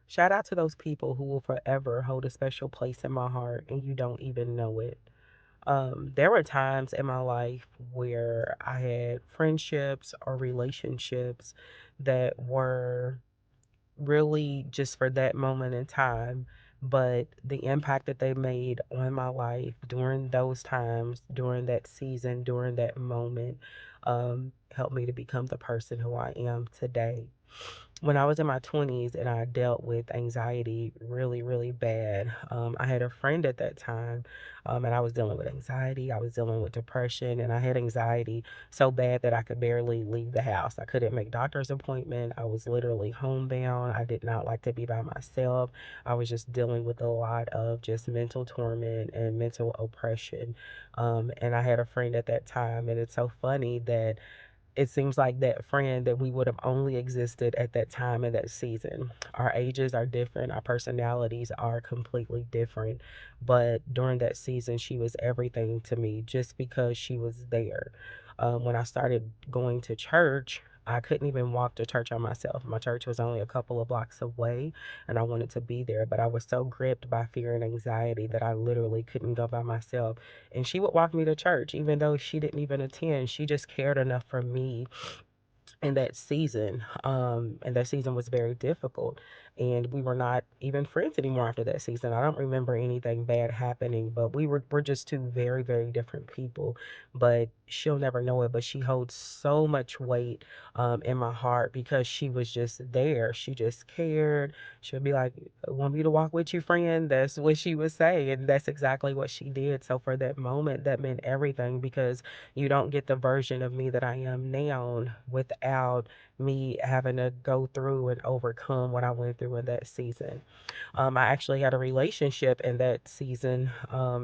Shout out to those people who will forever hold a special place in my heart and you don't even know it. There were times in my life where I had friendships or relationships that were really just for that moment in time, but the impact that they made on my life during those times, during that season, during that moment, helped me to become the person who I am today. When I was in my 20s and I dealt with anxiety really, really bad, I had a friend at that time, and I was dealing with anxiety, I was dealing with depression, and I had anxiety so bad that I could barely leave the house. I couldn't make doctor's appointment. I was literally homebound. I did not like to be by myself. I was just dealing with a lot of just mental torment and mental oppression. And I had a friend at that time, and it's so funny that it seems like that friend that we would have only existed at that time in that season. Our ages are different, our personalities are completely different. But during that season, she was everything to me just because she was there. When I started going to church, I couldn't even walk to church on myself. My church was only a couple of blocks away, and I wanted to be there, but I was so gripped by fear and anxiety that I literally couldn't go by myself. And she would walk me to church, even though she didn't even attend. She just cared enough for me in that season. And that season was very difficult. And we were not even friends anymore after that season. I don't remember anything bad happening, but we're just two very, very different people. But she'll never know it. But she holds so much weight in my heart because she was just there. She just cared. She'll be like, "Want me to walk with you, friend?" That's what she would say. And that's exactly what she did. So for that moment, that meant everything because you don't get the version of me that I am now without me having to go through and overcome what I went through in that season. I actually had a relationship in that season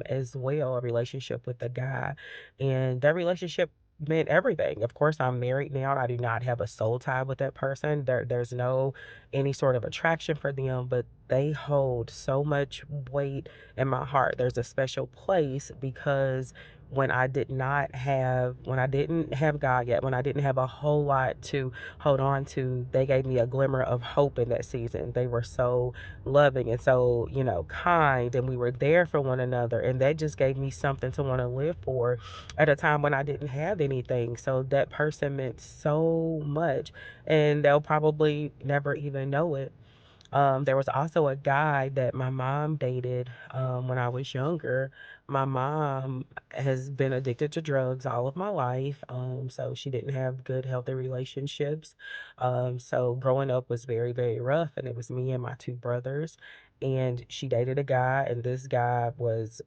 as well, a relationship with a guy. And that relationship meant everything. Of course, I'm married now. I do not have a soul tie with that person. There's no any sort of attraction for them, but they hold so much weight in my heart. There's a special place because when I didn't have God yet, when I didn't have a whole lot to hold on to, they gave me a glimmer of hope in that season. They were so loving and so, kind, and we were there for one another. And that just gave me something to want to live for at a time when I didn't have anything. So that person meant so much, and they'll probably never even know it. There was also a guy that my mom dated when I was younger. My mom has been addicted to drugs all of my life, so she didn't have good, healthy relationships. So growing up was very, very rough, and it was me and my two brothers. And she dated a guy, and this guy was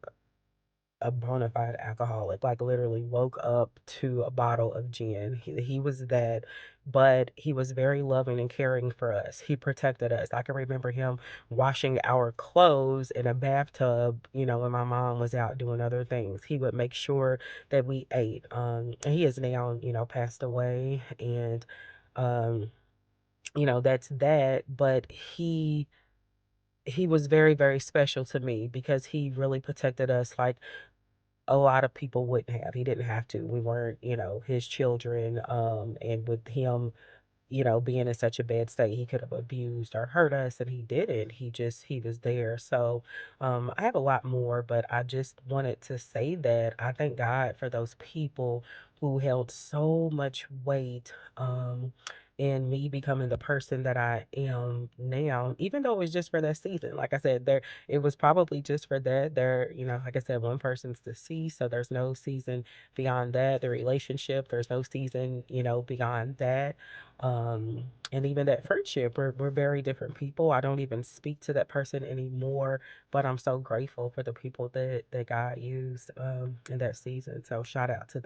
a bona fide alcoholic, like literally woke up to a bottle of gin. He was that, but he was very loving and caring for us. He protected us. I can remember him washing our clothes in a bathtub, when my mom was out doing other things. He would make sure that we ate. And he is now, passed away, and um, that's that. But he was very, very special to me because he really protected us like a lot of people wouldn't have. He didn't have to. We weren't, his children. And with him, being in such a bad state, he could have abused or hurt us, and he didn't. He was there. So, I have a lot more, but I just wanted to say that I thank God for those people who held so much weight, in me becoming the person that I am now, even though it was just for that season. Like I said, it was probably just for that. Like I said, one person's deceased, so there's no season beyond that. The relationship, there's no season, beyond that. And even that friendship, we're very different people. I don't even speak to that person anymore, but I'm so grateful for the people that God used in that season. So shout out to them.